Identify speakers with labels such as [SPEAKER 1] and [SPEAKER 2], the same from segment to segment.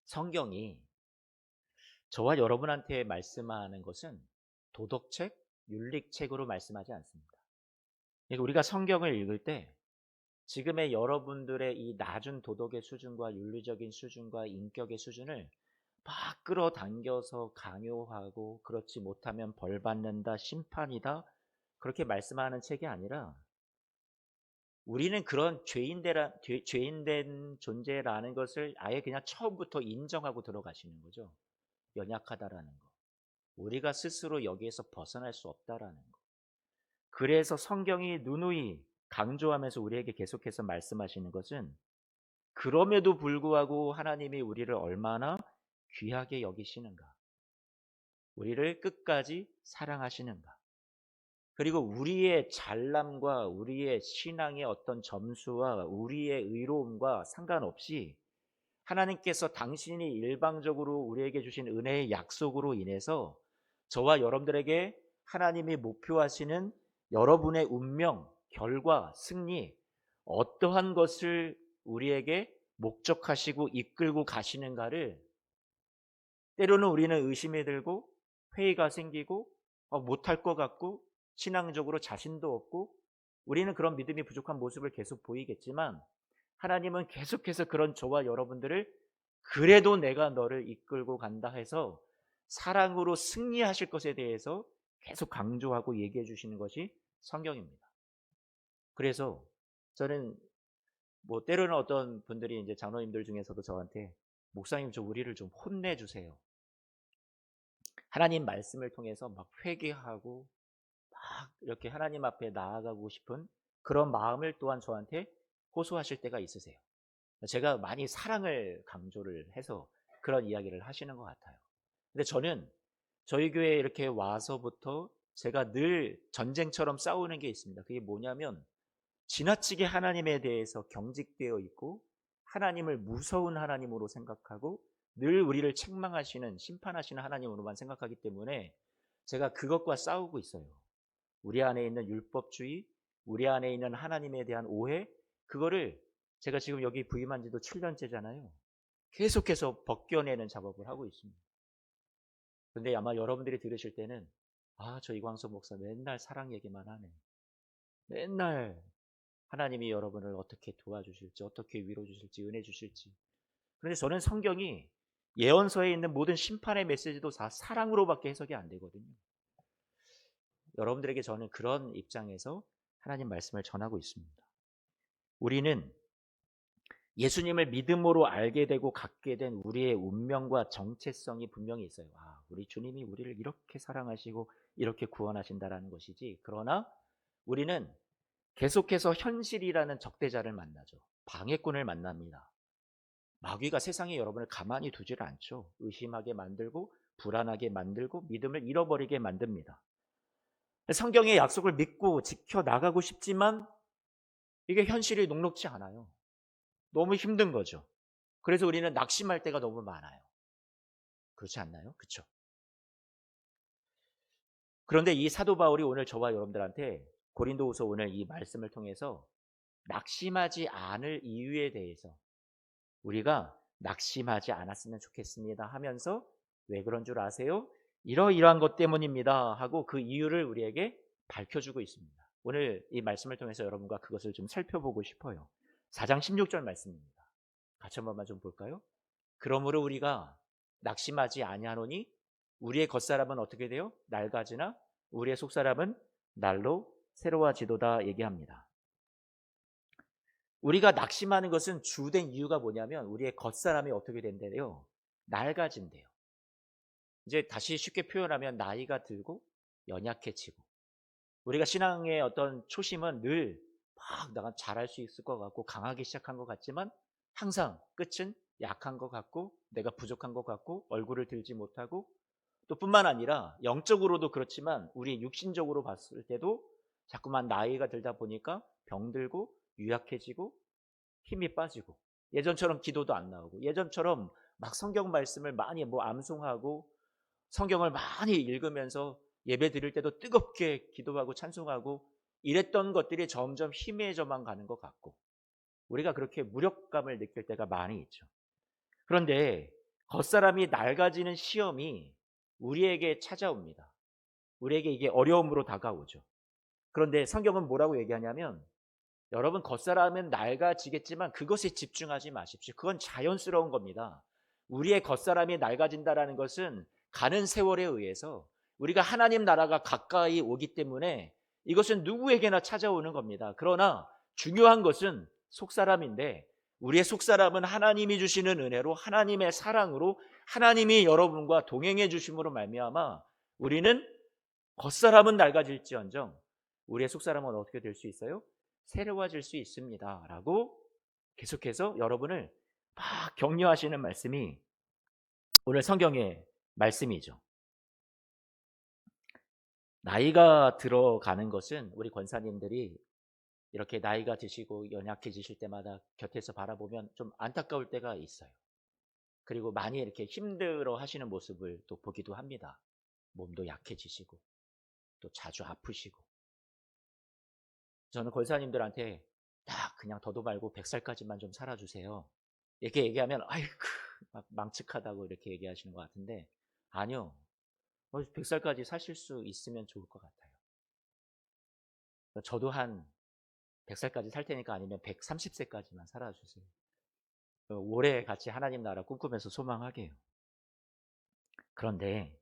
[SPEAKER 1] 성경이 저와 여러분한테 말씀하는 것은 도덕책, 윤리책으로 말씀하지 않습니다. 그러니까 우리가 성경을 읽을 때 지금의 여러분들의 이 낮은 도덕의 수준과 윤리적인 수준과 인격의 수준을 막 끌어당겨서 강요하고 그렇지 못하면 벌 받는다, 심판이다 그렇게 말씀하는 책이 아니라 우리는 그런 죄인된 존재라는 것을 아예 그냥 처음부터 인정하고 들어가시는 거죠. 연약하다라는 거. 우리가 스스로 여기에서 벗어날 수 없다라는 거. 그래서 성경이 누누이 강조하면서 우리에게 계속해서 말씀하시는 것은 그럼에도 불구하고 하나님이 우리를 얼마나 귀하게 여기시는가. 우리를 끝까지 사랑하시는가. 그리고 우리의 잘남과 우리의 신앙의 어떤 점수와 우리의 의로움과 상관없이 하나님께서 당신이 일방적으로 우리에게 주신 은혜의 약속으로 인해서 저와 여러분들에게 하나님이 목표하시는 여러분의 운명, 결과, 승리, 어떠한 것을 우리에게 목적하시고 이끌고 가시는가를 때로는 우리는 의심이 들고 회의가 생기고 못할 것 같고 신앙적으로 자신도 없고 우리는 그런 믿음이 부족한 모습을 계속 보이겠지만 하나님은 계속해서 그런 저와 여러분들을 그래도 내가 너를 이끌고 간다 해서 사랑으로 승리하실 것에 대해서 계속 강조하고 얘기해 주시는 것이 성경입니다. 그래서 저는 때로는 어떤 분들이 이제 장로님들 중에서도 저한테 목사님 저 우리를 좀 혼내주세요. 하나님 말씀을 통해서 막 회개하고 막 이렇게 하나님 앞에 나아가고 싶은 그런 마음을 또한 저한테 호소하실 때가 있으세요. 제가 많이 사랑을 강조를 해서 그런 이야기를 하시는 것 같아요. 근데 저는 저희 교회에 이렇게 와서부터 제가 늘 전쟁처럼 싸우는 게 있습니다. 그게 뭐냐면 지나치게 하나님에 대해서 경직되어 있고 하나님을 무서운 하나님으로 생각하고 늘 우리를 책망하시는 심판하시는 하나님으로만 생각하기 때문에 제가 그것과 싸우고 있어요. 우리 안에 있는 율법주의, 우리 안에 있는 하나님에 대한 오해, 그거를 제가 지금 여기 부임한 지도 7년째잖아요. 계속해서 벗겨내는 작업을 하고 있습니다. 근데 아마 여러분들이 들으실 때는 저 이광수 목사 맨날 사랑 얘기만 하네. 맨날 하나님이 여러분을 어떻게 도와주실지, 어떻게 위로 주실지, 은혜 주실지. 그런데 저는 성경이 예언서에 있는 모든 심판의 메시지도 다 사랑으로밖에 해석이 안 되거든요. 여러분들에게 저는 그런 입장에서 하나님 말씀을 전하고 있습니다. 우리는 예수님을 믿음으로 알게 되고 갖게 된 우리의 운명과 정체성이 분명히 있어요. 우리 주님이 우리를 이렇게 사랑하시고 이렇게 구원하신다라는 것이지. 그러나 우리는 계속해서 현실이라는 적대자를 만나죠. 방해꾼을 만납니다. 마귀가 세상에 여러분을 가만히 두질 않죠. 의심하게 만들고 불안하게 만들고 믿음을 잃어버리게 만듭니다. 성경의 약속을 믿고 지켜나가고 싶지만 이게 현실이 녹록지 않아요. 너무 힘든 거죠. 그래서 우리는 낙심할 때가 너무 많아요. 그렇지 않나요? 그렇죠? 그런데 이 사도 바울이 오늘 저와 여러분들한테 고린도후서 오늘 이 말씀을 통해서 낙심하지 않을 이유에 대해서 우리가 낙심하지 않았으면 좋겠습니다 하면서 왜 그런 줄 아세요? 이러이러한 것 때문입니다 하고 그 이유를 우리에게 밝혀주고 있습니다. 오늘 이 말씀을 통해서 여러분과 그것을 좀 살펴보고 싶어요. 4장 16절 말씀입니다. 같이 한 번만 좀 볼까요? 그러므로 우리가 낙심하지 아니하노니 우리의 겉사람은 어떻게 돼요? 낡아지나 우리의 속사람은 날로 새로워지도다 얘기합니다. 우리가 낙심하는 것은 주된 이유가 뭐냐면 우리의 겉사람이 어떻게 된대요? 낡아진대요. 이제 다시 쉽게 표현하면 나이가 들고 연약해지고 우리가 신앙의 어떤 초심은 늘 막 내가 잘할 수 있을 것 같고 강하게 시작한 것 같지만 항상 끝은 약한 것 같고 내가 부족한 것 같고 얼굴을 들지 못하고 또 뿐만 아니라 영적으로도 그렇지만 우리 육신적으로 봤을 때도 자꾸만 나이가 들다 보니까 병들고 유약해지고 힘이 빠지고 예전처럼 기도도 안 나오고 예전처럼 막 성경 말씀을 많이 암송하고 성경을 많이 읽으면서 예배 드릴 때도 뜨겁게 기도하고 찬송하고 이랬던 것들이 점점 희미해져만 가는 것 같고 우리가 그렇게 무력감을 느낄 때가 많이 있죠. 그런데 겉사람이 낡아지는 시험이 우리에게 찾아옵니다. 우리에게 이게 어려움으로 다가오죠. 그런데 성경은 뭐라고 얘기하냐면 여러분 겉사람은 낡아지겠지만 그것에 집중하지 마십시오. 그건 자연스러운 겁니다. 우리의 겉사람이 낡아진다라는 것은 가는 세월에 의해서 우리가 하나님 나라가 가까이 오기 때문에 이것은 누구에게나 찾아오는 겁니다. 그러나 중요한 것은 속사람인데 우리의 속사람은 하나님이 주시는 은혜로 하나님의 사랑으로 하나님이 여러분과 동행해 주심으로 말미암아 우리는 겉사람은 낡아질지언정 우리의 속사람은 어떻게 될 수 있어요? 새로워질 수 있습니다 라고 계속해서 여러분을 막 격려하시는 말씀이 오늘 성경의 말씀이죠. 나이가 들어가는 것은 우리 권사님들이 이렇게 나이가 드시고 연약해지실 때마다 곁에서 바라보면 좀 안타까울 때가 있어요. 그리고 많이 이렇게 힘들어 하시는 모습을 또 보기도 합니다. 몸도 약해지시고 또 자주 아프시고. 저는 권사님들한테 딱 그냥 더도 말고 100살까지만 좀 살아주세요. 이렇게 얘기하면 아이고 막 망측하다고 이렇게 얘기하시는 것 같은데 아니요. 100살까지 사실 수 있으면 좋을 것 같아요. 저도 한 100살까지 살 테니까 아니면 130세까지만 살아주세요. 오래 같이 하나님 나라 꿈꾸면서 소망하게요. 그런데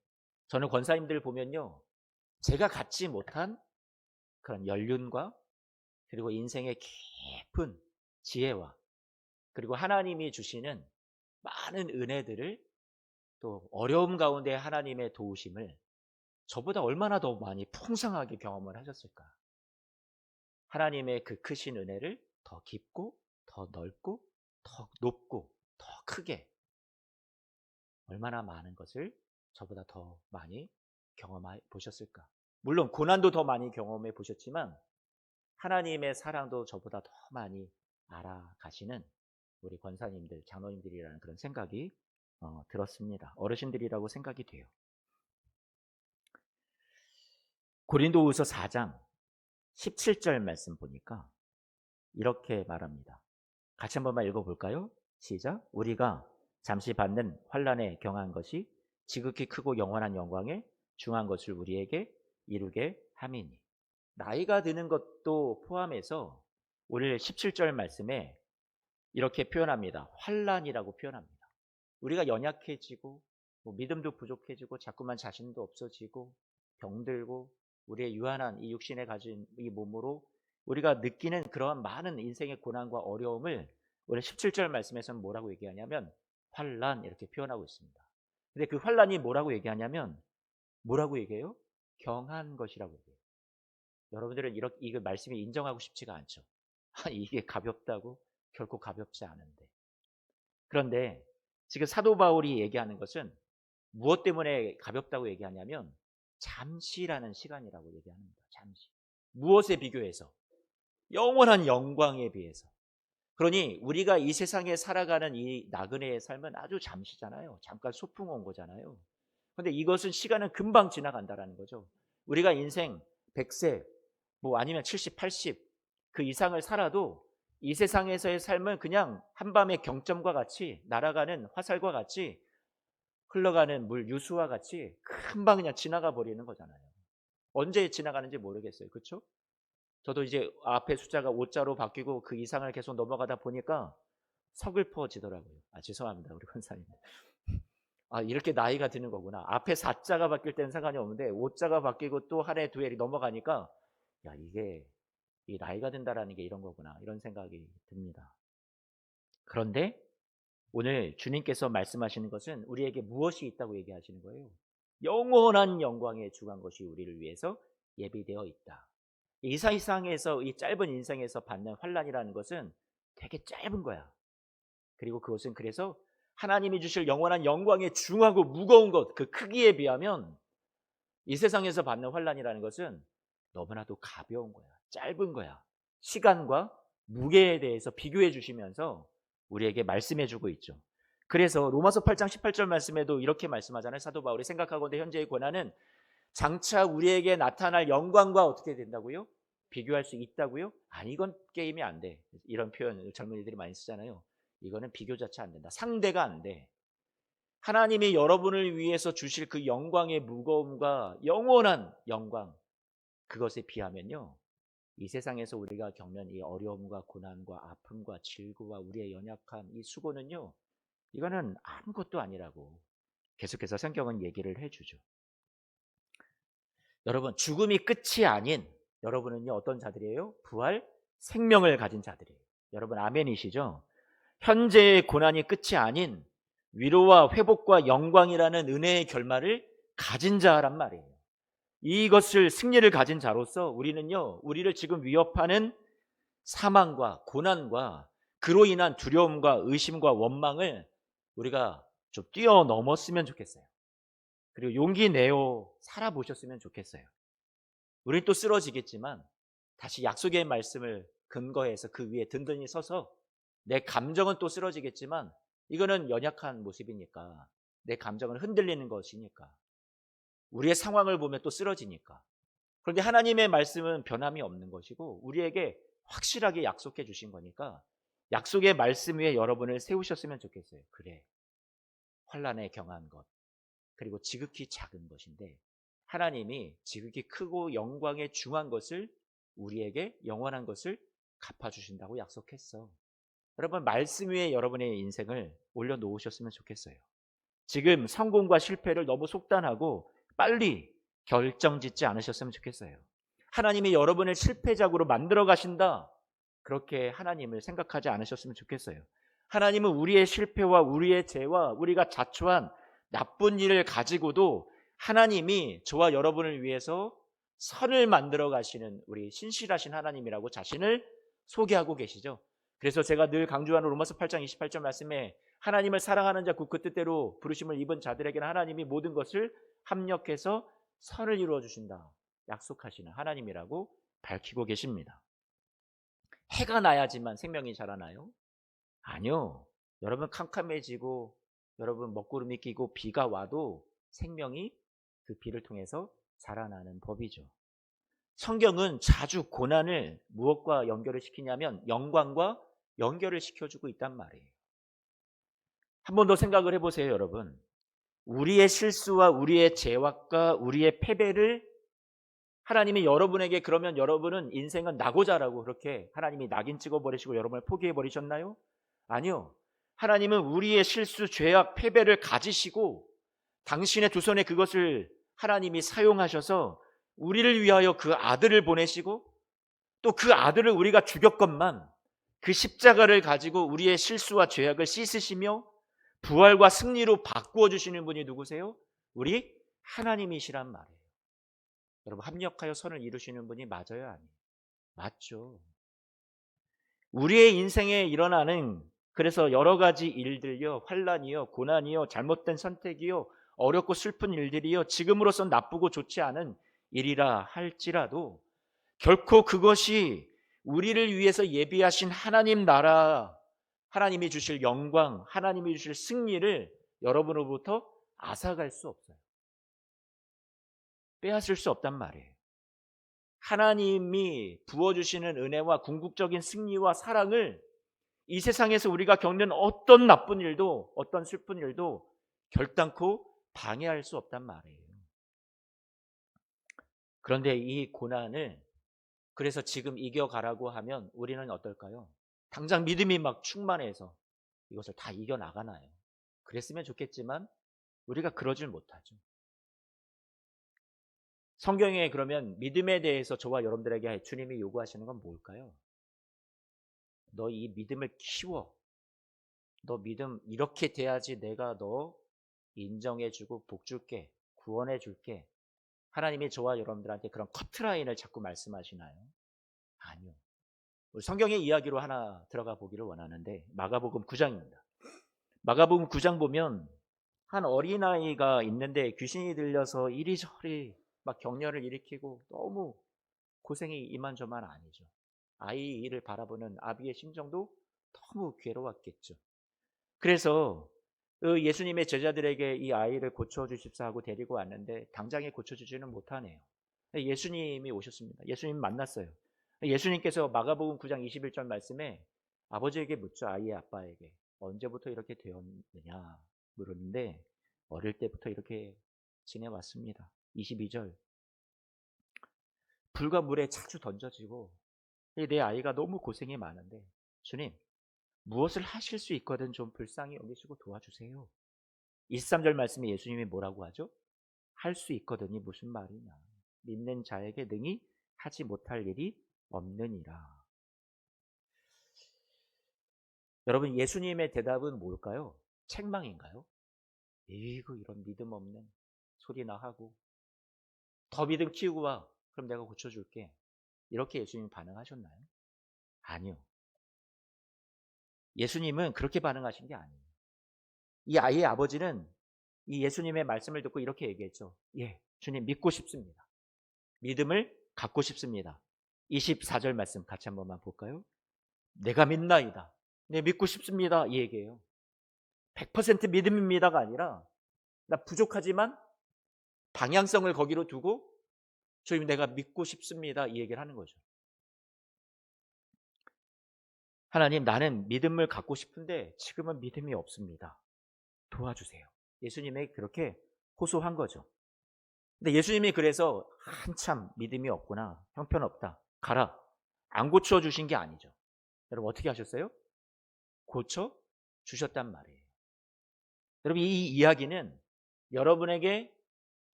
[SPEAKER 1] 저는 권사님들 보면요. 제가 갖지 못한 그런 연륜과 그리고 인생의 깊은 지혜와 그리고 하나님이 주시는 많은 은혜들을 또 어려움 가운데 하나님의 도우심을 저보다 얼마나 더 많이 풍성하게 경험을 하셨을까. 하나님의 그 크신 은혜를 더 깊고 더 넓고 더 높고 더 크게 얼마나 많은 것을 저보다 더 많이 경험해 보셨을까. 물론 고난도 더 많이 경험해 보셨지만 하나님의 사랑도 저보다 더 많이 알아가시는 우리 권사님들, 장로님들이라는 그런 생각이 들었습니다. 어르신들이라고 생각이 돼요. 고린도후서 4장 17절 말씀 보니까 이렇게 말합니다. 같이 한번만 읽어볼까요? 시작. 우리가 잠시 받는 환난에 경한 것이 지극히 크고 영원한 영광에 중한 것을 우리에게 이루게 함이니. 나이가 드는 것도 포함해서 오늘 17절 말씀에 이렇게 표현합니다. 환난이라고 표현합니다. 우리가 연약해지고 믿음도 부족해지고 자꾸만 자신도 없어지고 병들고 우리의 유한한 이 육신에 가진 이 몸으로 우리가 느끼는 그러한 많은 인생의 고난과 어려움을 오늘 17절 말씀에서는 뭐라고 얘기하냐면 환난 이렇게 표현하고 있습니다. 근데 그 환난이 뭐라고 얘기하냐면 뭐라고 얘기해요? 경한 것이라고 얘기해요. 여러분들은 이거 말씀이 인정하고 싶지가 않죠. 이게 가볍다고? 결코 가볍지 않은데. 그런데 지금 사도 바울이 얘기하는 것은 무엇 때문에 가볍다고 얘기하냐면 잠시라는 시간이라고 얘기합니다. 잠시. 무엇에 비교해서? 영원한 영광에 비해서. 그러니 우리가 이 세상에 살아가는 이 나그네의 삶은 아주 잠시잖아요. 잠깐 소풍 온 거잖아요. 그런데 이것은 시간은 금방 지나간다라는 거죠. 우리가 인생 100세 뭐 아니면 70, 80 그 이상을 살아도 이 세상에서의 삶은 그냥 한밤의 경점과 같이 날아가는 화살과 같이 흘러가는 물 유수와 같이 금방 그냥 지나가 버리는 거잖아요. 언제 지나가는지 모르겠어요. 그렇죠? 저도 이제 앞에 숫자가 5자로 바뀌고 그 이상을 계속 넘어가다 보니까 서글퍼지더라고요. 죄송합니다. 우리 권사님. 이렇게 나이가 드는 거구나. 앞에 4자가 바뀔 때는 상관이 없는데 5자가 바뀌고 또 한 해, 두 해 넘어가니까 이게 이 나이가 든다라는 게 이런 거구나. 이런 생각이 듭니다. 그런데 오늘 주님께서 말씀하시는 것은 우리에게 무엇이 있다고 얘기하시는 거예요? 영원한 영광에 주간 것이 우리를 위해서 예비되어 있다. 이 세상에서 이 짧은 인생에서 받는 환난이라는 것은 되게 짧은 거야. 그리고 그것은 그래서 하나님이 주실 영원한 영광에 중하고 무거운 것, 그 크기에 비하면 이 세상에서 받는 환난이라는 것은 너무나도 가벼운 거야. 짧은 거야. 시간과 무게에 대해서 비교해 주시면서 우리에게 말씀해 주고 있죠. 그래서 로마서 8장 18절 말씀에도 이렇게 말씀하잖아요. 사도 바울이 생각하건대 현재의 고난은 장차 우리에게 나타날 영광과 어떻게 된다고요? 비교할 수 있다고요? 아니 이건 게임이 안 돼. 이런 표현 젊은이들이 많이 쓰잖아요. 이거는 비교 자체 안 된다. 상대가 안 돼. 하나님이 여러분을 위해서 주실 그 영광의 무거움과 영원한 영광, 그것에 비하면요, 이 세상에서 우리가 겪는 이 어려움과 고난과 아픔과 질고와 우리의 연약함, 이 수고는요, 이거는 아무것도 아니라고 계속해서 성경은 얘기를 해주죠. 여러분, 죽음이 끝이 아닌 여러분은요, 어떤 자들이에요? 부활 생명을 가진 자들이에요. 여러분, 아멘이시죠? 현재의 고난이 끝이 아닌 위로와 회복과 영광이라는 은혜의 결말을 가진 자란 말이에요. 이것을 승리를 가진 자로서 우리는요, 우리를 지금 위협하는 사망과 고난과 그로 인한 두려움과 의심과 원망을 우리가 좀 뛰어넘었으면 좋겠어요. 그리고 용기 내어 살아보셨으면 좋겠어요. 우린 또 쓰러지겠지만 다시 약속의 말씀을 근거해서 그 위에 든든히 서서, 내 감정은 또 쓰러지겠지만 이거는 연약한 모습이니까, 내 감정은 흔들리는 것이니까, 우리의 상황을 보면 또 쓰러지니까. 그런데 하나님의 말씀은 변함이 없는 것이고 우리에게 확실하게 약속해 주신 거니까 약속의 말씀 위에 여러분을 세우셨으면 좋겠어요. 그래, 환난에 경한 것, 그리고 지극히 작은 것인데 하나님이 지극히 크고 영광에 중한 것을, 우리에게 영원한 것을 갚아주신다고 약속했어. 여러분, 말씀 위에 여러분의 인생을 올려놓으셨으면 좋겠어요. 지금 성공과 실패를 너무 속단하고 빨리 결정짓지 않으셨으면 좋겠어요. 하나님이 여러분을 실패작으로 만들어 가신다, 그렇게 하나님을 생각하지 않으셨으면 좋겠어요. 하나님은 우리의 실패와 우리의 죄와 우리가 자초한 나쁜 일을 가지고도 하나님이 저와 여러분을 위해서 선을 만들어 가시는 우리 신실하신 하나님이라고 자신을 소개하고 계시죠. 그래서 제가 늘 강조하는 로마서 8장 28절 말씀에 하나님을 사랑하는 자 곧 그 뜻대로 부르심을 입은 자들에게는 하나님이 모든 것을 합력해서 선을 이루어 주신다 약속하시는 하나님이라고 밝히고 계십니다. 해가 나야지만 생명이 자라나요? 아니요. 여러분, 캄캄해지고 여러분 먹구름이 끼고 비가 와도 생명이 그 비를 통해서 자라나는 법이죠. 성경은 자주 고난을 무엇과 연결을 시키냐면 영광과 연결을 시켜주고 있단 말이에요. 한 번 더 생각을 해보세요, 여러분. 우리의 실수와 우리의 죄악과 우리의 패배를 하나님이 여러분에게, 그러면 여러분은 인생은 나고자라고 그렇게 하나님이 낙인 찍어버리시고 여러분을 포기해버리셨나요? 아니요. 하나님은 우리의 실수, 죄악, 패배를 가지시고 당신의 두 손에 그것을 하나님이 사용하셔서 우리를 위하여 그 아들을 보내시고, 또 그 아들을 우리가 죽였건만 그 십자가를 가지고 우리의 실수와 죄악을 씻으시며 부활과 승리로 바꾸어 주시는 분이 누구세요? 우리 하나님이시란 말이에요. 여러분, 합력하여 선을 이루시는 분이 맞아요, 아니에요? 맞죠. 우리의 인생에 일어나는, 그래서 여러 가지 일들요, 환난이요, 고난이요, 잘못된 선택이요, 어렵고 슬픈 일들이요, 지금으로선 나쁘고 좋지 않은 일이라 할지라도 결코 그것이 우리를 위해서 예비하신 하나님 나라, 하나님이 주실 영광, 하나님이 주실 승리를 여러분으로부터 앗아갈 수 없어요. 빼앗을 수 없단 말이에요. 하나님이 부어주시는 은혜와 궁극적인 승리와 사랑을 이 세상에서 우리가 겪는 어떤 나쁜 일도, 어떤 슬픈 일도 결단코 방해할 수 없단 말이에요. 그런데 이 고난을, 그래서 지금 이겨가라고 하면 우리는 어떨까요? 당장 믿음이 막 충만해서 이것을 다 이겨나가나요? 그랬으면 좋겠지만 우리가 그러질 못하죠. 성경에 그러면 믿음에 대해서 저와 여러분들에게 주님이 요구하시는 건 뭘까요? 너 이 믿음을 키워. 너 믿음 이렇게 돼야지 내가 너 인정해주고 복 줄게, 구원해 줄게. 하나님이 저와 여러분들한테 그런 커트라인을 자꾸 말씀하시나요? 아니요. 우리 성경의 이야기로 하나 들어가 보기를 원하는데 마가복음 9장입니다. 마가복음 9장 보면 한 어린아이가 있는데 귀신이 들려서 이리저리 막 격려를 일으키고 너무 고생이 이만저만 아니죠. 아이를 바라보는 아비의 심정도 너무 괴로웠겠죠. 그래서 예수님의 제자들에게 이 아이를 고쳐주십사 하고 데리고 왔는데 당장에 고쳐주지는 못하네요. 예수님이 오셨습니다. 예수님 만났어요. 예수님께서 마가복음 9장 21절 말씀에 아버지에게 묻죠. 아이의 아빠에게 언제부터 이렇게 되었느냐 물었는데 어릴 때부터 이렇게 지내왔습니다. 22절. 불과 물에 자주 던져지고 내 아이가 너무 고생이 많은데 주님 무엇을 하실 수 있거든 좀 불쌍히 여기시고 도와주세요. 23절 말씀에 예수님이 뭐라고 하죠? 할 수 있거든이 무슨 말이냐. 믿는 자에게 능히 하지 못할 일이 없느니라. 여러분 예수님의 대답은 뭘까요? 책망인가요? 에이구 이런 믿음 없는 소리나 하고 더 믿음 키우고 와. 그럼 내가 고쳐줄게. 이렇게 예수님이 반응하셨나요? 아니요. 예수님은 그렇게 반응하신 게 아니에요. 이 아이의 아버지는 이 예수님의 말씀을 듣고 이렇게 얘기했죠. 예, 주님 믿고 싶습니다. 믿음을 갖고 싶습니다. 24절 말씀 같이 한 번만 볼까요? 내가 믿나이다. 네, 믿고 싶습니다. 이 얘기예요. 100% 믿음입니다가 아니라 나 부족하지만 방향성을 거기로 두고 주님 내가 믿고 싶습니다. 이 얘기를 하는 거죠. 하나님 나는 믿음을 갖고 싶은데 지금은 믿음이 없습니다. 도와주세요. 예수님에게 그렇게 호소한 거죠. 근데 예수님이 그래서 한참 믿음이 없구나. 형편없다. 가라. 안 고쳐주신 게 아니죠. 여러분 어떻게 하셨어요? 고쳐 주셨단 말이에요. 여러분 이 이야기는 여러분에게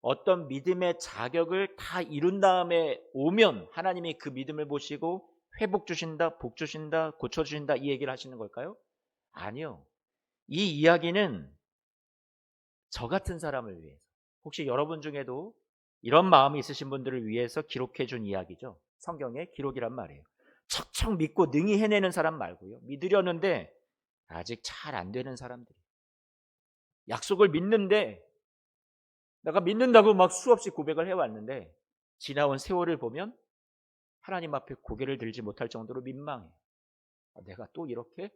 [SPEAKER 1] 어떤 믿음의 자격을 다 이룬 다음에 오면 하나님이 그 믿음을 보시고 회복 주신다, 복 주신다, 고쳐 주신다 이 얘기를 하시는 걸까요? 아니요. 이 이야기는 저 같은 사람을 위해서 혹시 여러분 중에도 이런 마음이 있으신 분들을 위해서 기록해 준 이야기죠. 성경의 기록이란 말이에요. 척척 믿고 능히 해내는 사람 말고요. 믿으려는데 아직 잘 안 되는 사람들이 약속을 믿는데 내가 믿는다고 막 수없이 고백을 해왔는데 지나온 세월을 보면 하나님 앞에 고개를 들지 못할 정도로 민망해요. 내가 또 이렇게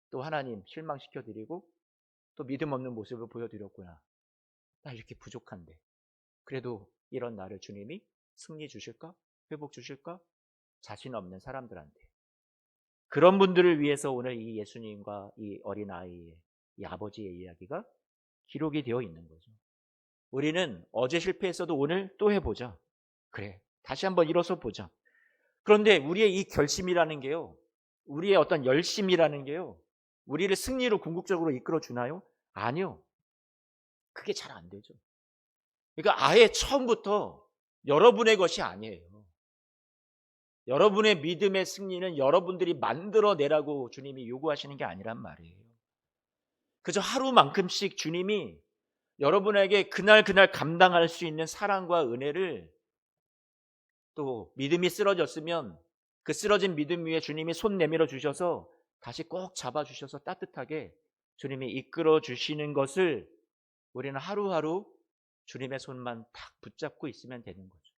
[SPEAKER 1] 또 하나님 실망시켜드리고 또 믿음 없는 모습을 보여드렸구나. 나 이렇게 부족한데 그래도 이런 나를 주님이 승리 주실까? 회복 주실까? 자신 없는 사람들한테 그런 분들을 위해서 오늘 이 예수님과 이 어린아이의 이 아버지의 이야기가 기록이 되어 있는 거죠. 우리는 어제 실패했어도 오늘 또 해보자. 그래 다시 한번 일어서 보자. 그런데 우리의 이 결심이라는 게요, 우리의 어떤 열심이라는 게요, 우리를 승리로 궁극적으로 이끌어 주나요? 아니요. 그게 잘 안 되죠. 그러니까 아예 처음부터 여러분의 것이 아니에요. 여러분의 믿음의 승리는 여러분들이 만들어내라고 주님이 요구하시는 게 아니란 말이에요. 그저 하루만큼씩 주님이 여러분에게 그날 감당할 수 있는 사랑과 은혜를 또 믿음이 쓰러졌으면 그 쓰러진 믿음 위에 주님이 손 내밀어 주셔서 다시 꼭 잡아 주셔서 따뜻하게 주님이 이끌어 주시는 것을 우리는 하루하루 주님의 손만 탁 붙잡고 있으면 되는 거죠.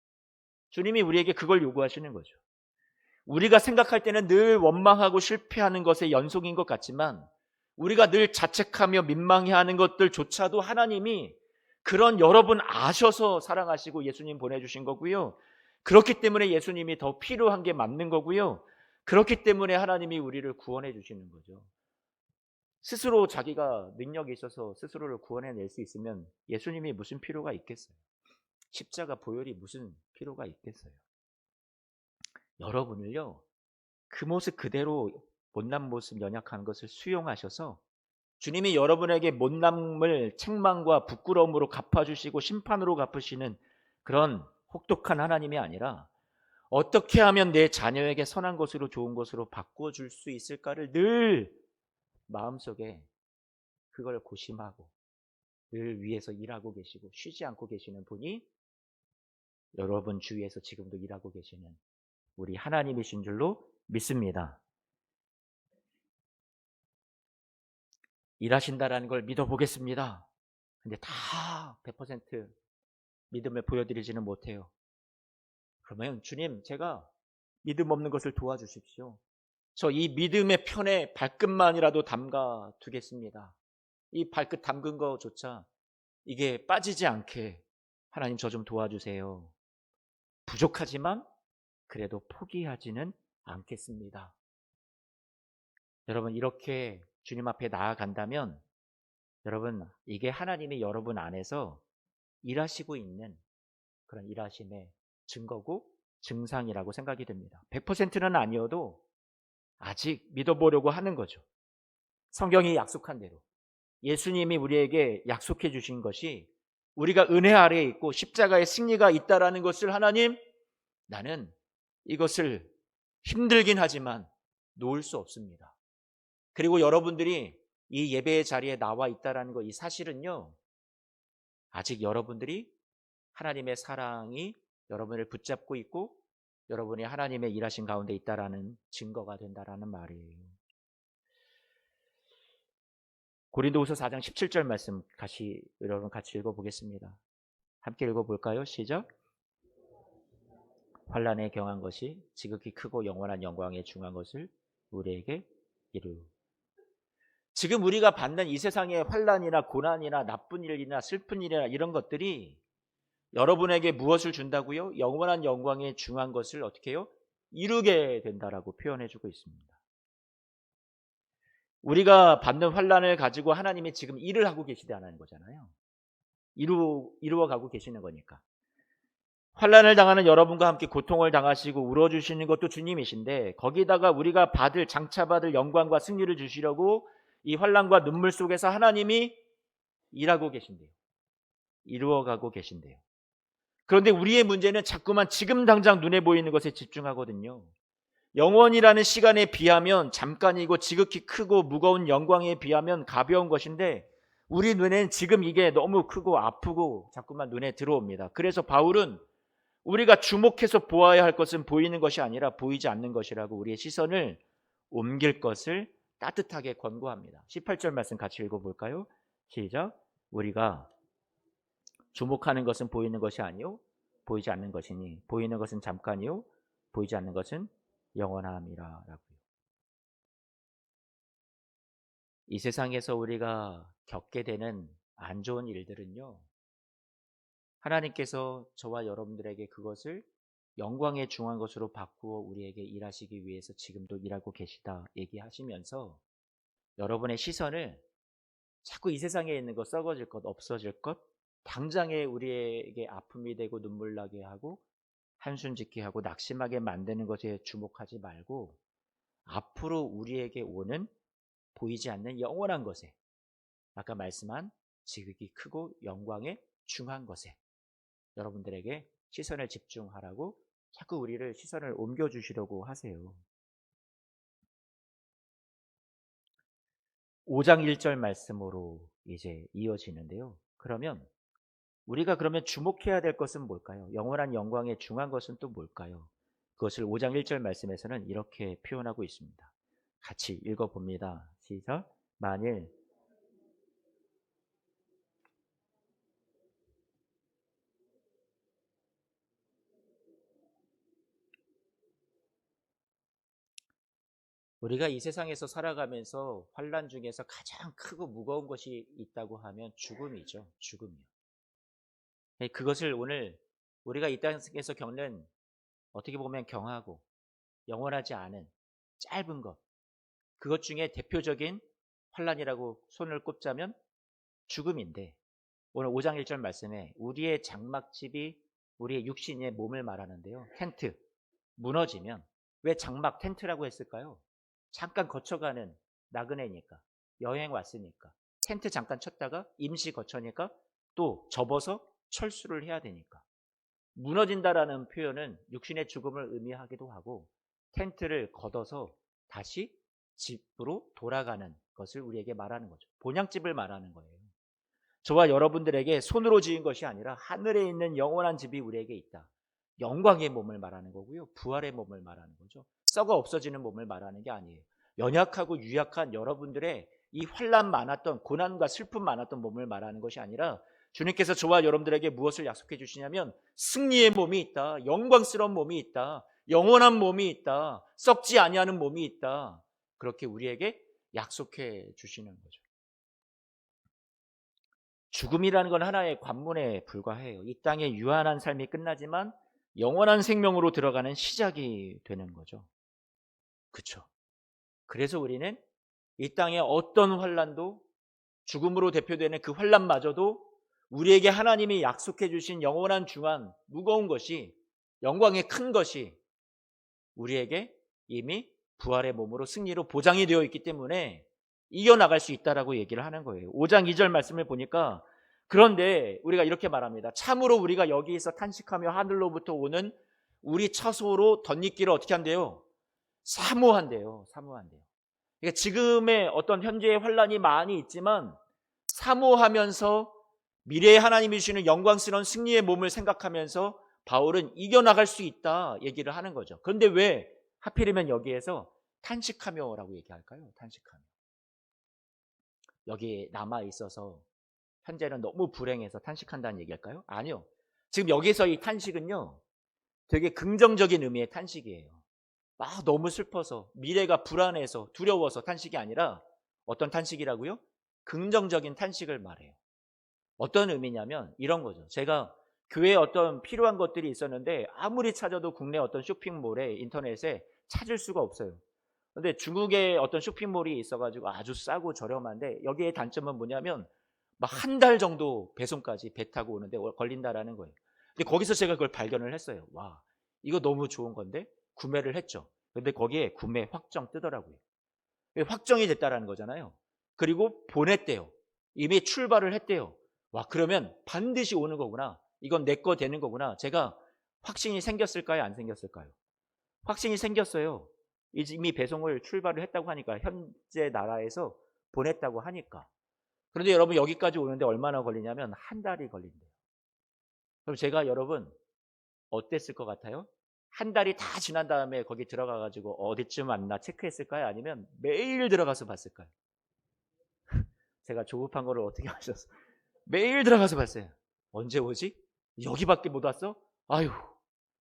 [SPEAKER 1] 주님이 우리에게 그걸 요구하시는 거죠. 우리가 생각할 때는 늘 원망하고 실패하는 것의 연속인 것 같지만 우리가 늘 자책하며 민망해하는 것들조차도 하나님이 그런 여러분 아셔서 사랑하시고 예수님 보내주신 거고요. 그렇기 때문에 예수님이 더 필요한 게 맞는 거고요. 그렇기 때문에 하나님이 우리를 구원해 주시는 거죠. 스스로 자기가 능력이 있어서 스스로를 구원해낼 수 있으면 예수님이 무슨 필요가 있겠어요? 십자가 보혈이 무슨 필요가 있겠어요? 여러분을요, 그 모습 그대로 못난 모습 연약한 것을 수용하셔서 주님이 여러분에게 못남을 책망과 부끄러움으로 갚아주시고 심판으로 갚으시는 그런 혹독한 하나님이 아니라 어떻게 하면 내 자녀에게 선한 것으로 좋은 것으로 바꿔줄 수 있을까를 늘 마음속에 그걸 고심하고 늘 위에서 일하고 계시고 쉬지 않고 계시는 분이 여러분 주위에서 지금도 일하고 계시는 우리 하나님이신 줄로 믿습니다. 일하신다라는 걸 믿어보겠습니다. 근데 다 100% 믿음을 보여드리지는 못해요. 그러면 주님 제가 믿음 없는 것을 도와주십시오. 저 이 믿음의 편에 발끝만이라도 담가 두겠습니다. 이 발끝 담근 거조차 이게 빠지지 않게 하나님 저 좀 도와주세요. 부족하지만 그래도 포기하지는 않겠습니다. 여러분 이렇게 주님 앞에 나아간다면 여러분, 이게 하나님이 여러분 안에서 일하시고 있는 그런 일하심의 증거고 증상이라고 생각이 됩니다. 100%는 아니어도 아직 믿어보려고 하는 거죠. 성경이 약속한 대로 예수님이 우리에게 약속해 주신 것이 우리가 은혜 아래에 있고 십자가의 승리가 있다라는 것을 하나님, 나는 이것을 힘들긴 하지만 놓을 수 없습니다. 그리고 여러분들이 이 예배의 자리에 나와 있다라는 것, 이 사실은요, 아직 여러분들이 하나님의 사랑이 여러분을 붙잡고 있고 여러분이 하나님의 일하신 가운데 있다라는 증거가 된다라는 말이에요. 고린도후서 4장 17절 말씀 여러분 같이 읽어보겠습니다. 함께 읽어볼까요? 시작. 환난에 경한 것이 지극히 크고 영원한 영광에 중한 것을 우리에게 이루. 지금 우리가 받는 이 세상의 환난이나 고난이나 나쁜 일이나 슬픈 일이나 이런 것들이 여러분에게 무엇을 준다고요? 영원한 영광에 중한 것을 어떻게 해요? 이루게 된다라고 표현해주고 있습니다. 우리가 받는 환난을 가지고 하나님이 지금 일을 하고 계시다는 거잖아요. 이루어가고 계시는 거니까. 환난을 당하는 여러분과 함께 고통을 당하시고 울어주시는 것도 주님이신데 거기다가 우리가 장차받을 영광과 승리를 주시려고 이 환난과 눈물 속에서 하나님이 일하고 계신대요. 이루어가고 계신대요. 그런데 우리의 문제는 자꾸만 지금 당장 눈에 보이는 것에 집중하거든요. 영원이라는 시간에 비하면 잠깐이고 지극히 크고 무거운 영광에 비하면 가벼운 것인데 우리 눈에는 지금 이게 너무 크고 아프고 자꾸만 눈에 들어옵니다. 그래서 바울은 우리가 주목해서 보아야 할 것은 보이는 것이 아니라 보이지 않는 것이라고 우리의 시선을 옮길 것을 따뜻하게 권고합니다. 18절 말씀 같이 읽어볼까요? 시작. 우리가 주목하는 것은 보이는 것이 아니요 보이지 않는 것이니 보이는 것은 잠깐이요 보이지 않는 것은 영원함이라 라고요. 이 세상에서 우리가 겪게 되는 안 좋은 일들은요, 하나님께서 저와 여러분들에게 그것을 영광에 중한 것으로 바꾸어 우리에게 일하시기 위해서 지금도 일하고 계시다 얘기하시면서 여러분의 시선을 자꾸 이 세상에 있는 것, 썩어질 것, 없어질 것, 당장에 우리에게 아픔이 되고 눈물 나게 하고 한숨 짓게 하고 낙심하게 만드는 것에 주목하지 말고 앞으로 우리에게 오는 보이지 않는 영원한 것에, 아까 말씀한 지극히 크고 영광에 중한 것에 여러분들에게 시선을 집중하라고 자꾸 우리를 시선을 옮겨주시려고 하세요. 5장 1절 말씀으로 이제 이어지는데요. 그러면 주목해야 될 것은 뭘까요? 영원한 영광에 중한 것은 또 뭘까요? 그것을 5장 1절 말씀에서는 이렇게 표현하고 있습니다. 같이 읽어봅니다. 시작. 만일 우리가 이 세상에서 살아가면서 환난 중에서 가장 크고 무거운 것이 있다고 하면 죽음이죠. 죽음이요. 그것을 오늘 우리가 이 땅에서 겪는 어떻게 보면 경하고 영원하지 않은 짧은 것, 그것 중에 대표적인 환난이라고 손을 꼽자면 죽음인데 오늘 5장 1절 말씀에 우리의 장막집이 우리의 육신의 몸을 말하는데요. 텐트 무너지면 왜 장막 텐트라고 했을까요? 잠깐 거쳐가는 나그네니까 여행 왔으니까 텐트 잠깐 쳤다가 임시 거처니까 또 접어서 철수를 해야 되니까 무너진다라는 표현은 육신의 죽음을 의미하기도 하고 텐트를 걷어서 다시 집으로 돌아가는 것을 우리에게 말하는 거죠. 본향집을 말하는 거예요. 저와 여러분들에게 손으로 지은 것이 아니라 하늘에 있는 영원한 집이 우리에게 있다. 영광의 몸을 말하는 거고요. 부활의 몸을 말하는 거죠. 썩어 없어지는 몸을 말하는 게 아니에요. 연약하고 유약한 여러분들의 이 환난 많았던 고난과 슬픔 많았던 몸을 말하는 것이 아니라 주님께서 저와 여러분들에게 무엇을 약속해 주시냐면 승리의 몸이 있다. 영광스러운 몸이 있다. 영원한 몸이 있다. 썩지 아니하는 몸이 있다. 그렇게 우리에게 약속해 주시는 거죠. 죽음이라는 건 하나의 관문에 불과해요. 이 땅의 유한한 삶이 끝나지만 영원한 생명으로 들어가는 시작이 되는 거죠. 그렇죠. 그래서 우리는 이 땅의 어떤 환난도 죽음으로 대표되는 그 환난마저도 우리에게 하나님이 약속해 주신 영원한 중한 무거운 것이, 영광의 큰 것이 우리에게 이미 부활의 몸으로 승리로 보장이 되어 있기 때문에 이겨나갈 수 있다라고 얘기를 하는 거예요. 5장 2절 말씀을 보니까, 그런데 우리가 이렇게 말합니다. 참으로 우리가 여기에서 탄식하며 하늘로부터 오는 우리 처소로 덧입기를 어떻게 한대요? 사모한대요. 사모한대요. 그러니까 지금의 어떤 현재의 환란이 많이 있지만 사모하면서 미래에 하나님이 주시는 영광스러운 승리의 몸을 생각하면서 바울은 이겨나갈 수 있다 얘기를 하는 거죠. 그런데 왜 하필이면 여기에서 탄식하며라고 얘기할까요? 탄식하며. 여기에 남아 있어서 현재는 너무 불행해서 탄식한다는 얘기일까요? 아니요. 지금 여기서 이 탄식은요, 되게 긍정적인 의미의 탄식이에요. 너무 슬퍼서, 미래가 불안해서, 두려워서 탄식이 아니라 어떤 탄식이라고요? 긍정적인 탄식을 말해요. 어떤 의미냐면 이런 거죠. 제가 교회에 어떤 필요한 것들이 있었는데 아무리 찾아도 국내 어떤 쇼핑몰에, 인터넷에 찾을 수가 없어요. 근데 중국에 어떤 쇼핑몰이 있어가지고 아주 싸고 저렴한데, 여기에 단점은 뭐냐면 막 한 달 정도 배송까지 배 타고 오는데 걸린다라는 거예요. 근데 거기서 제가 그걸 발견을 했어요. 와, 이거 너무 좋은 건데 구매를 했죠. 근데 거기에 구매 확정 뜨더라고요. 확정이 됐다라는 거잖아요. 그리고 보냈대요. 이미 출발을 했대요. 와, 그러면 반드시 오는 거구나. 이건 내 거 되는 거구나. 제가 확신이 생겼을까요? 안 생겼을까요? 확신이 생겼어요. 이미 배송을 출발을 했다고 하니까, 현재 나라에서 보냈다고 하니까. 그런데 여러분, 여기까지 오는데 얼마나 걸리냐면 한 달이 걸린대요. 그럼 제가 여러분 어땠을 것 같아요? 한 달이 다 지난 다음에 거기 들어가가지고 어디쯤 왔나 체크했을까요? 아니면 매일 들어가서 봤을까요? 제가 조급한 거를 어떻게 하셨어요? 매일 들어가서 봤어요. 언제 오지? 여기밖에 못 왔어? 아유,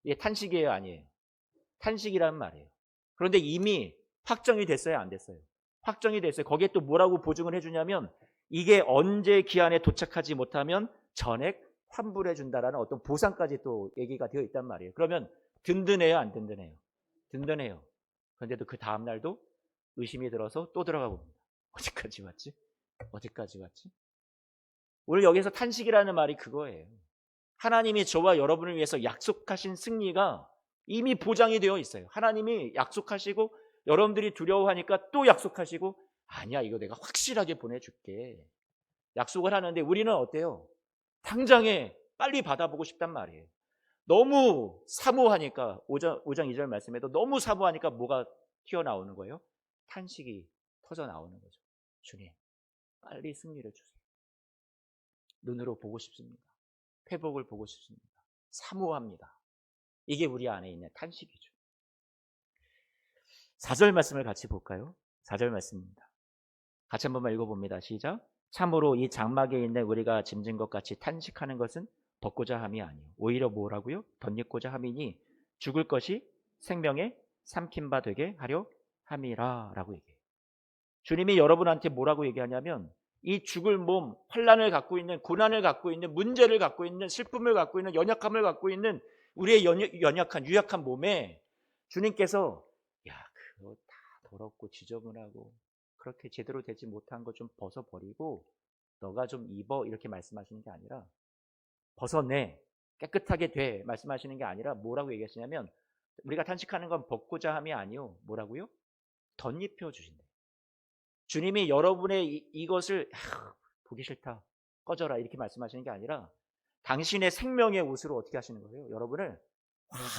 [SPEAKER 1] 이게 탄식이에요, 아니에요? 탄식이란 말이에요. 그런데 이미 확정이 됐어요, 안 됐어요? 확정이 됐어요. 거기에 또 뭐라고 보증을 해주냐면, 이게 언제 기한에 도착하지 못하면 전액 환불해 준다라는 어떤 보상까지 또 얘기가 되어 있단 말이에요. 그러면 든든해요, 안 든든해요? 든든해요. 그런데도 그 다음 날도 의심이 들어서 또 들어가 봅니다. 어디까지 왔지? 어디까지 왔지? 오늘 여기서 탄식이라는 말이 그거예요. 하나님이 저와 여러분을 위해서 약속하신 승리가 이미 보장이 되어 있어요. 하나님이 약속하시고, 여러분들이 두려워하니까 또 약속하시고, 아니야, 이거 내가 확실하게 보내줄게. 약속을 하는데 우리는 어때요? 당장에 빨리 받아보고 싶단 말이에요. 너무 사모하니까, 5장 2절 말씀에도 너무 사모하니까 뭐가 튀어나오는 거예요? 탄식이 터져 나오는 거죠. 주님, 빨리 승리를 주세요. 눈으로 보고 싶습니다. 회복을 보고 싶습니다. 사모합니다. 이게 우리 안에 있는 탄식이죠. 4절 말씀을 같이 볼까요? 4절 말씀입니다. 같이 한 번만 읽어봅니다. 시작. 참으로 이 장막에 있는 우리가 짐진 것 같이 탄식하는 것은 벗고자 함이 아니요 오히려 뭐라고요? 덧입고자 함이니 죽을 것이 생명에 삼킨 바 되게 하려 함이라 라고 얘기해요. 주님이 여러분한테 뭐라고 얘기하냐면, 이 죽을 몸, 환난을 갖고 있는, 고난을 갖고 있는, 문제를 갖고 있는, 슬픔을 갖고 있는, 연약함을 갖고 있는 우리의 연약한, 유약한 몸에 주님께서, 야, 그거 다 더럽고 지저분하고 그렇게 제대로 되지 못한 거 좀 벗어버리고 너가 좀 입어, 이렇게 말씀하시는 게 아니라, 벗어내, 깨끗하게 돼, 말씀하시는 게 아니라 뭐라고 얘기하시냐면, 우리가 탄식하는 건 벗고자 함이 아니요 뭐라고요? 덧입혀 주신다. 주님이 여러분의 이것을 보기 싫다, 꺼져라, 이렇게 말씀하시는 게 아니라 당신의 생명의 옷으로 어떻게 하시는 거예요? 여러분을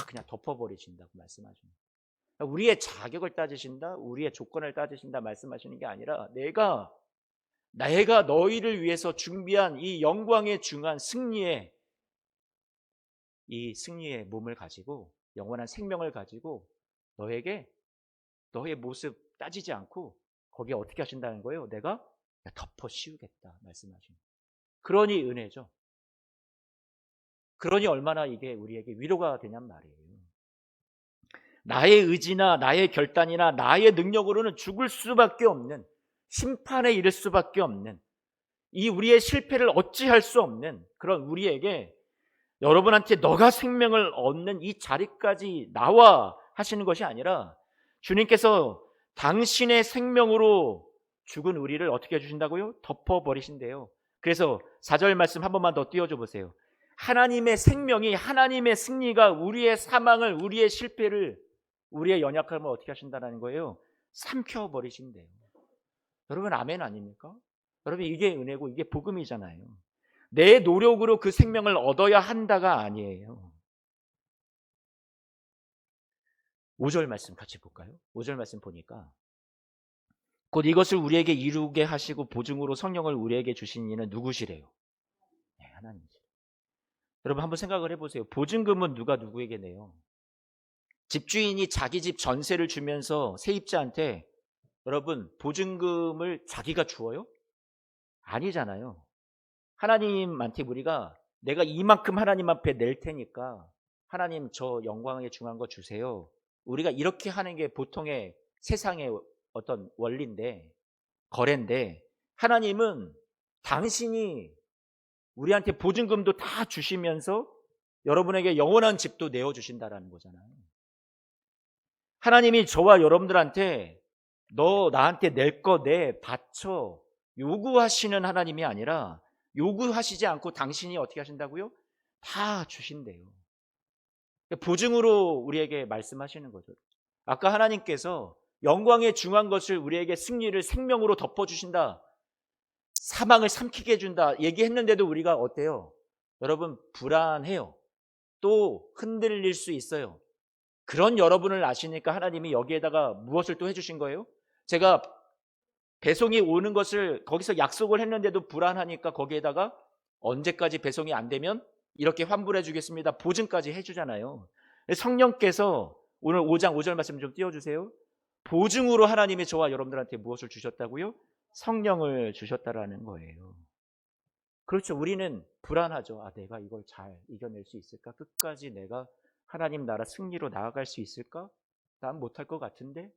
[SPEAKER 1] 그냥 덮어버리신다고 말씀하시는 거예요. 우리의 자격을 따지신다, 우리의 조건을 따지신다 말씀하시는 게 아니라, 내가 너희를 위해서 준비한 이 영광의 중한 승리의, 이 승리의 몸을 가지고, 영원한 생명을 가지고 너에게 너의 모습 따지지 않고 거기에 어떻게 하신다는 거예요? 내가 덮어 씌우겠다 말씀하시는 거예요. 그러니 은혜죠. 그러니 얼마나 이게 우리에게 위로가 되냔 말이에요. 나의 의지나 나의 결단이나 나의 능력으로는 죽을 수밖에 없는, 심판에 이를 수밖에 없는, 이 우리의 실패를 어찌할 수 없는 그런 우리에게 여러분한테 너가 생명을 얻는 이 자리까지 나와 하시는 것이 아니라, 주님께서 당신의 생명으로 죽은 우리를 어떻게 해주신다고요? 덮어버리신대요. 그래서 4절 말씀 한 번만 더 띄워줘 보세요. 하나님의 생명이, 하나님의 승리가 우리의 사망을, 우리의 실패를, 우리의 연약함을 어떻게 하신다는 거예요? 삼켜버리신대요. 여러분 아멘 아닙니까? 여러분 이게 은혜고 이게 복음이잖아요. 내 노력으로 그 생명을 얻어야 한다가 아니에요. 5절 말씀 같이 볼까요? 5절 말씀 보니까 곧 이것을 우리에게 이루게 하시고 보증으로 성령을 우리에게 주신 이는 누구시래요? 네, 하나님이시래요. 여러분 한번 생각을 해보세요. 보증금은 누가 누구에게 내요? 집주인이 자기 집 전세를 주면서 세입자한테 여러분 보증금을 자기가 주어요? 아니잖아요. 하나님한테 우리가 내가 이만큼 하나님 앞에 낼 테니까 하나님 저 영광에 중한 거 주세요. 우리가 이렇게 하는 게 보통의 세상의 어떤 원리인데, 거래인데, 하나님은 당신이 우리한테 보증금도 다 주시면서 여러분에게 영원한 집도 내어주신다라는 거잖아요. 하나님이 저와 여러분들한테 너 나한테 낼 거 내 바쳐 요구하시는 하나님이 아니라 요구하시지 않고 당신이 어떻게 하신다고요? 다 주신대요. 보증으로 우리에게 말씀하시는 거죠. 아까 하나님께서 영광에 중한 것을 우리에게 승리를 생명으로 덮어주신다. 사망을 삼키게 해준다. 얘기했는데도 우리가 어때요? 여러분 불안해요. 또 흔들릴 수 있어요. 그런 여러분을 아시니까 하나님이 여기에다가 무엇을 또 해주신 거예요? 제가 배송이 오는 것을 거기서 약속을 했는데도 불안하니까 거기에다가 언제까지 배송이 안 되면 이렇게 환불해 주겠습니다. 보증까지 해주잖아요. 성령께서 오늘 5장 5절 말씀 좀 띄워주세요. 보증으로 하나님이 저와 여러분들한테 무엇을 주셨다고요? 성령을 주셨다라는 거예요. 그렇죠. 우리는 불안하죠. 내가 이걸 잘 이겨낼 수 있을까? 끝까지 내가 하나님 나라 승리로 나아갈 수 있을까? 난 못할 것 같은데?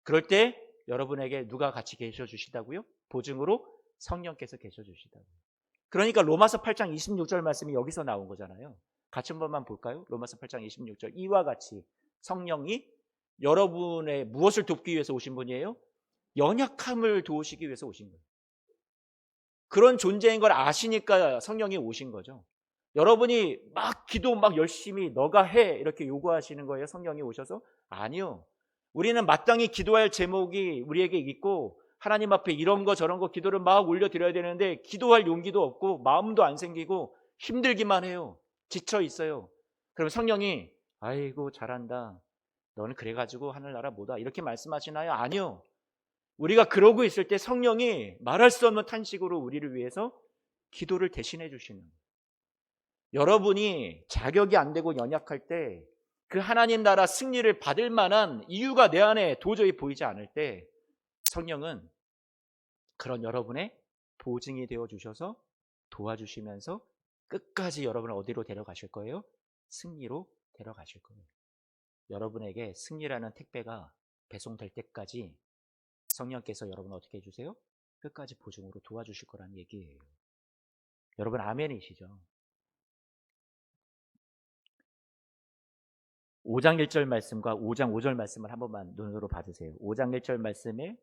[SPEAKER 1] 그럴 때 여러분에게 누가 같이 계셔 주시다고요? 보증으로 성령께서 계셔 주시다고요. 그러니까 로마서 8장 26절 말씀이 여기서 나온 거잖아요. 같이 한 번만 볼까요? 로마서 8장 26절. 이와 같이 성령이 여러분의 무엇을 돕기 위해서 오신 분이에요? 연약함을 도우시기 위해서 오신 거예요. 그런 존재인 걸 아시니까 성령이 오신 거죠. 여러분이 막 기도 막 열심히 너가 해 이렇게 요구하시는 거예요? 성령이 오셔서? 아니요. 우리는 마땅히 기도할 제목이 우리에게 있고 하나님 앞에 이런 거 저런 거 기도를 막 올려드려야 되는데 기도할 용기도 없고 마음도 안 생기고 힘들기만 해요. 지쳐 있어요. 그럼 성령이 아이고 잘한다. 너는 그래가지고 하늘나라 못와 이렇게 말씀하시나요? 아니요. 우리가 그러고 있을 때 성령이 말할 수 없는 탄식으로 우리를 위해서 기도를 대신해 주시는 거예요. 여러분이 자격이 안 되고 연약할 때 그 하나님 나라 승리를 받을 만한 이유가 내 안에 도저히 보이지 않을 때 성령은 그런 여러분의 보증이 되어 주셔서 도와주시면서 끝까지 여러분을 어디로 데려가실 거예요? 승리로 데려가실 거예요. 여러분에게 승리라는 택배가 배송될 때까지 성령께서 여러분을 어떻게 해주세요? 끝까지 보증으로 도와주실 거라는 얘기예요. 여러분 아멘이시죠? 5장 1절 말씀과 5장 5절 말씀을 한 번만 눈으로 봐주세요. 5장 1절 말씀에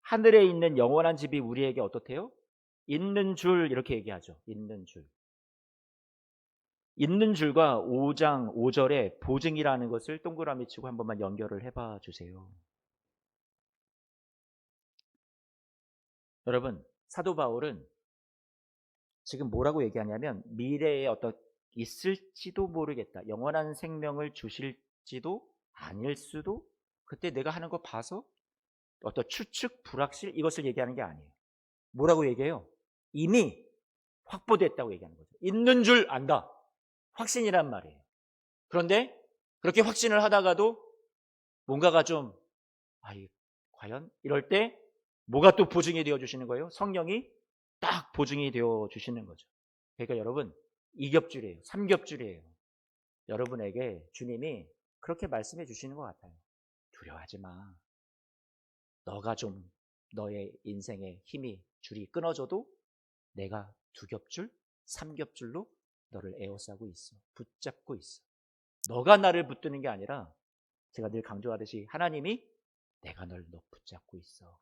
[SPEAKER 1] 하늘에 있는 영원한 집이 우리에게 어떻대요? 있는 줄 이렇게 얘기하죠. 있는 줄. 있는 줄과 5장 5절에 보증이라는 것을 동그라미 치고 한 번만 연결을 해봐 주세요. 여러분 사도 바울은 지금 뭐라고 얘기하냐면 미래에 어떤 있을지도 모르겠다. 영원한 생명을 주실지도 아닐 수도 그때 내가 하는 거 봐서 어떤 추측, 불확실 이것을 얘기하는 게 아니에요. 뭐라고 얘기해요? 이미 확보됐다고 얘기하는 거죠. 있는 줄 안다. 확신이란 말이에요. 그런데 그렇게 확신을 하다가도 뭔가가 좀 과연 이럴 때 뭐가 또 보증이 되어 주시는 거예요? 성령이 딱 보증이 되어 주시는 거죠. 그러니까 여러분 2겹줄이에요. 3겹줄이에요. 여러분에게 주님이 그렇게 말씀해 주시는 것 같아요. 두려워하지 마. 너가 좀 너의 인생의 힘이 줄이 끊어져도 내가 2겹줄, 3겹줄로 너를 에워싸고 있어. 붙잡고 있어. 너가 나를 붙드는 게 아니라 제가 늘 강조하듯이 하나님이 내가 널 붙잡고 있어.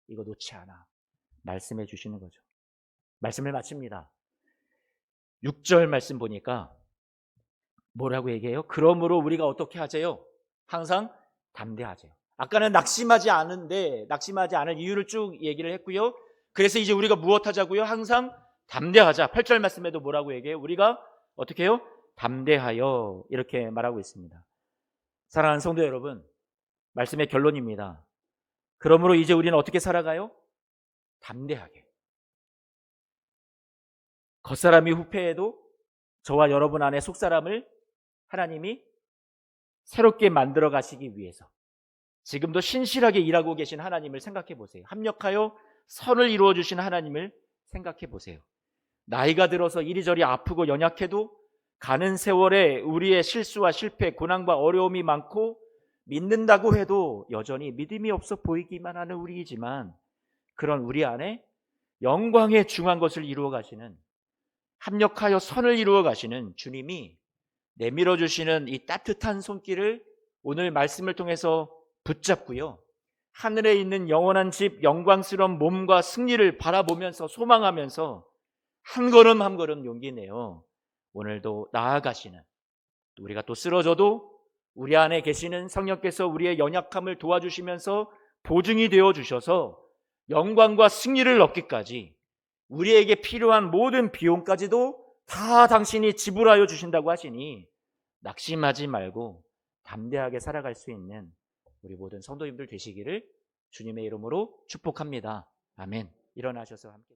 [SPEAKER 1] 이거 놓지 않아. 말씀해 주시는 거죠. 말씀을 마칩니다. 6절 말씀 보니까 뭐라고 얘기해요? 그러므로 우리가 어떻게 하세요? 항상 담대하세요. 아까는 낙심하지 않을 이유를 쭉 얘기를 했고요. 그래서 이제 우리가 무엇 하자고요? 항상 담대하자. 8절 말씀에도 뭐라고 얘기해요? 우리가 어떻게 해요? 담대하여, 이렇게 말하고 있습니다. 사랑하는 성도 여러분, 말씀의 결론입니다. 그러므로 이제 우리는 어떻게 살아가요? 담대하게. 겉사람이 후패해도 저와 여러분 안에 속사람을 하나님이 새롭게 만들어 가시기 위해서 지금도 신실하게 일하고 계신 하나님을 생각해 보세요. 합력하여 선을 이루어 주신 하나님을 생각해 보세요. 나이가 들어서 이리저리 아프고 연약해도 가는 세월에 우리의 실수와 실패, 고난과 어려움이 많고 믿는다고 해도 여전히 믿음이 없어 보이기만 하는 우리이지만, 그런 우리 안에 영광에 중한 것을 이루어 가시는, 합력하여 선을 이루어 가시는 주님이 내밀어 주시는 이 따뜻한 손길을 오늘 말씀을 통해서 붙잡고요, 하늘에 있는 영원한 집, 영광스러운 몸과 승리를 바라보면서 소망하면서 한 걸음 한 걸음 용기 내어 오늘도 나아가시는, 우리가 또 쓰러져도 우리 안에 계시는 성령께서 우리의 연약함을 도와주시면서 보증이 되어 주셔서 영광과 승리를 얻기까지 우리에게 필요한 모든 비용까지도 다 당신이 지불하여 주신다고 하시니 낙심하지 말고 담대하게 살아갈 수 있는 우리 모든 성도님들 되시기를 주님의 이름으로 축복합니다. 아멘. 일어나셔서 함께